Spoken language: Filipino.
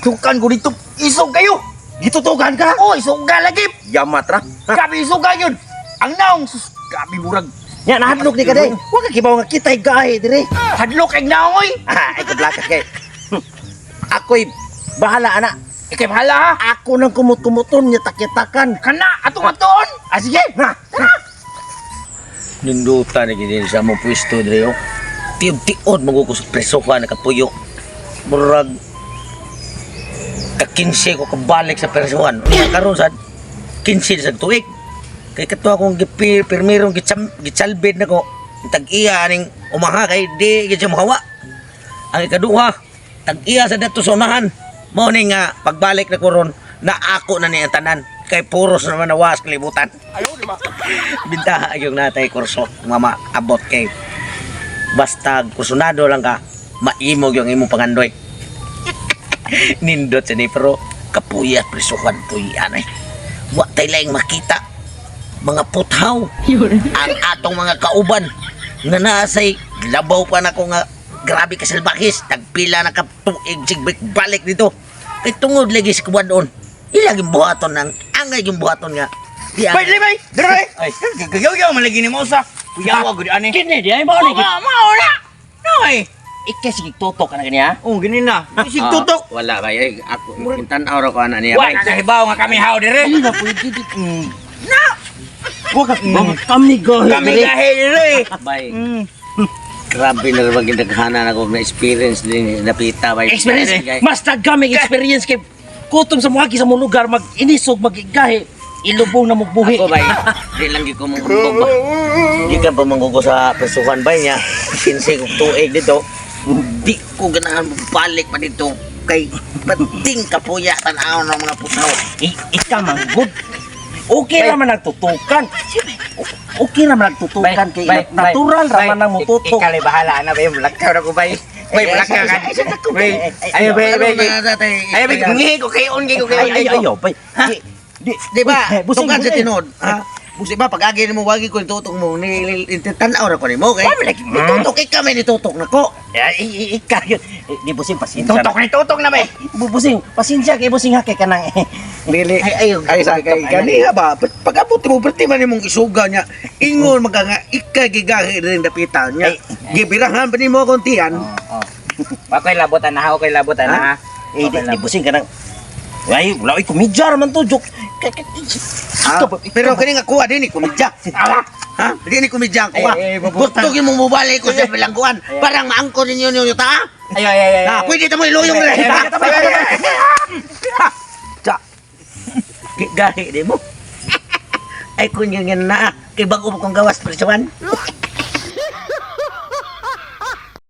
Tukan ko dito. Isog kayo. Gitutugan ka? Oh, isog ka lagi. Yamat ra. Gabi isog ka yun. Ang naong. Sus, gabi murag. Nya nahadlok ni ka day. Wa ka kibaw nga kitay gahi dire. Hadlok kay naong oy. Ay kablakas kay. Ako'y bahala ana. Ikay bahala ha. Ako nang kumut-kumuton nya takitakan. Kana, atong-aton. Ah, sige. Na. Ninduta na gini sa mong pwesto dire oh. Tiod-tiod magugos preso ka nakapuyo. Murag ka-15 ko kabalik sa persuan. Karon sad 15 sa tuig. Kay kato akong pirmirong gitsalbid na ko. Tag-iya ning umaha kay di gid siya mahawa. Ang ikaduha, tag-iya sa dato sa unahan. Mao ni nga pagbalik na ko ron na ako na niya tanan. Kay puros naman nawas kalibutan. Ayaw, di ba? Bintaha yung natay kurso mama abot kay basta kursunado lang ka maimog yung imong pangandoy. Nindot sa ni pero kapuyat prisuhan puyan ay wa tay laing makita mga puthaw ang atong mga kauban nga nasay labaw pa nako nga grabe ka salbahis tagpila na ka tuig sigbik balik dito kay tungod lagi si kuwadon ilaging buhaton ng angay yung buhaton nga di Bay, bay. Dire. Ay. Gagaw-gaw malagi ni mo sa. Kuyawa gud ani. kini di ay mao ni Mao na. Noy. ikay sige tutok ka na kaniya. Oh, gini na. Isig tutok. Wala ba ay ako kintan-aw ra ko ana niya. Wa kahibaw nga kami haw dire. Hindi na pwede dit. Na. Wa ka kami gahi. Kami gahi dire. Bay. Grabe na rin magindaghanan ako na experience din napita bay. Experience. Mas dagami experience kay kutom sa mga sa mong lugar mag-inisog magigahi. Ilubong na mugbuhi. Ako bay. Di lang gyud ko mangubog ba. Di ka ba manggugo sa pesuhan bay niya? 15 kong tuig dito. Di ko ganahan balik pa dito kay pating kapuya tan-aw ng mga putaw. Ika man good. Okay naman nagtutukan. Okay naman nagtutukan kay natural raman nang mututok. Ikali bahala na bay, mulakaw na ko bay. Bay, mulakaw ka. Bay. Ayo bay, bay. Ayo bay, ngihi ko kay on ko kay. Ayo bay. Di ba? Tukan sa tinod. Busi ba pag-agi mo wagi ko tutok mo ni tan-aw ra ko nimo kay. Tutok kay kami ni tutok nako. Ika yun. Di busing pasensya. Tutok na bay. Busing pasensya kay busing hakay ka nang Dili ay sa kay kaniha ba pag-abot mo perti man imong isuga niya ingon maganga ikay gigahi rin dapitan niya gibirahan pa nimo akong tiyan. Pakoy labotan na ha, okay labotan na ha. Di busing ka nang ay, wala ay kumidya raman to, Jok. Pero kini nga kuha din ni kumidya. Ha? Di ni kumidya ang kuha. Gusto gyud mong mobalik ko sa bilangguan. Parang maangko ninyo ninyo ta. Ayo. Ha, pwede ta mo iluyong ra. Ja. Gahi di mo. Ay kunya nga na kay bago mo kong gawas presuan.